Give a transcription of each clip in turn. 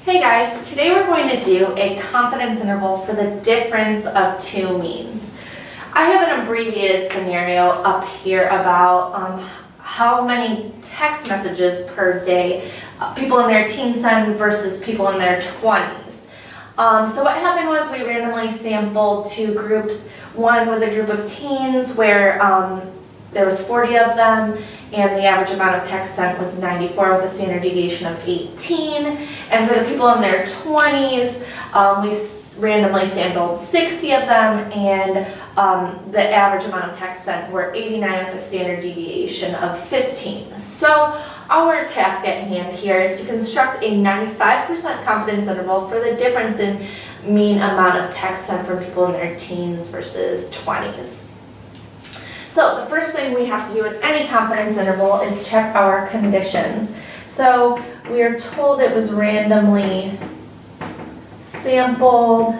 Hey guys, today we're going to do a confidence interval for the difference of two means. I have an abbreviated scenario up here about how many text messages per day people in their teens send versus people in their 20s. So what happened was we randomly sampled two groups. One was a group of teens where there was 40 of them, and the average amount of text sent was 94 with a standard deviation of 18. And for the people in their 20s, we randomly sampled 60 of them, and the average amount of text sent were 89 with a standard deviation of 15. So our task at hand here is to construct a 95% confidence interval for the difference in mean amount of text sent from people in their teens versus 20s. So the first thing we have to do in any confidence interval is check our conditions. So we are told it was randomly sampled,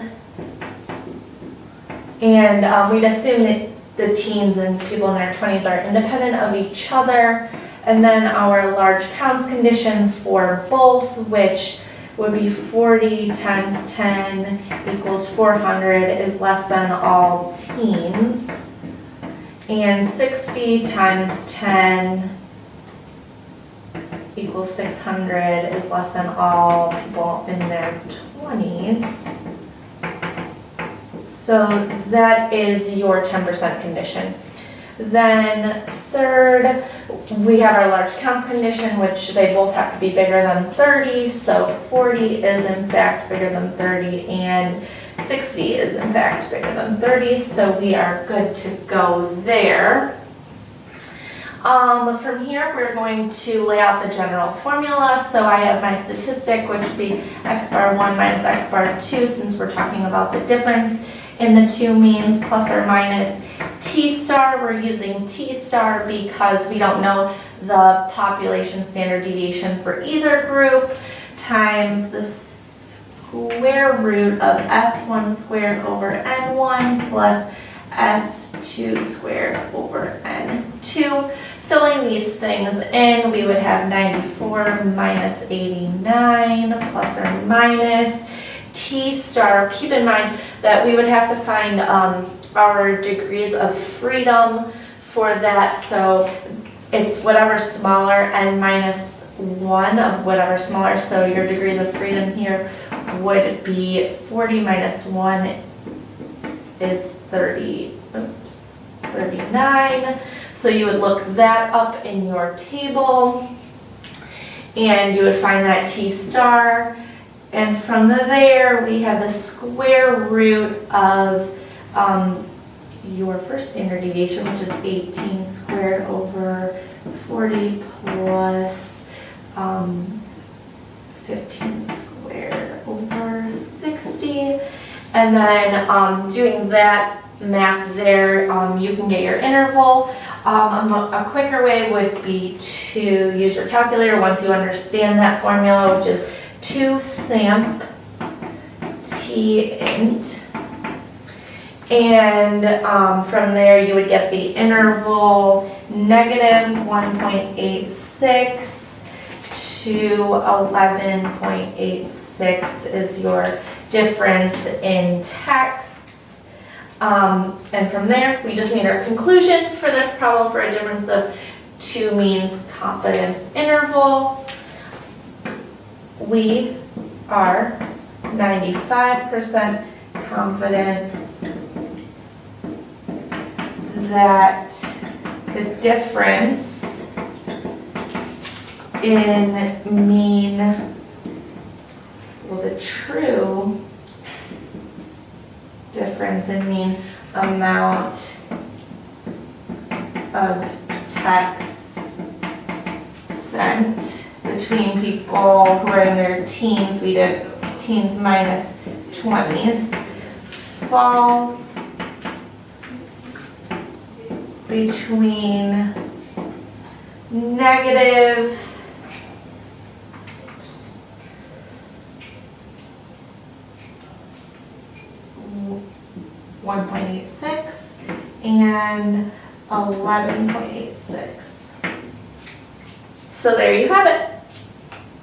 and we'd assume that the teens and people in their 20s are independent of each other. And then our large counts condition for both, which would be 40 times 10 equals 400, is less than all teens. And 60 times 10 equals 600 is less than all people in their 20s. So that is your 10% condition. Then third, we have our large counts condition, which they both have to be bigger than 30. So 40 is in fact bigger than 30, and 60 is in fact bigger than 30, so we are good to go there. From here, we're going to lay out the general formula. So I have my statistic, which would be x bar 1 minus x bar 2, since we're talking about the difference in the two means, plus or minus t star. We're using t star because we don't know the population standard deviation for either group, times the square root of s1 squared over n1 plus s2 squared over n2. Filling these things in, we would have 94 minus 89 plus or minus t star. Keep in mind that we would have to find our degrees of freedom for that, so it's whatever smaller, n minus 1 of whatever smaller, so your degrees of freedom here would be 40 minus 1 is 39. So you would look that up in your table, and you would find that t star. And from there, we have the square root of your first standard deviation, which is 18 squared over 40 plus 15 squared over 60. And then doing that math there, you can get your interval. A quicker way would be to use your calculator once you understand that formula, which is 2 samp t int. And from there you would get the interval negative 1.86 to 11.86 is your difference in texts. And from there, we just need our conclusion for this problem for a difference of two means confidence interval. We are 95% confident that the difference in mean, well, the true difference in mean amount of text sent between people who are in their teens, we did teens minus 20s, falls between negative 1.86 and 11.86. So there you have it.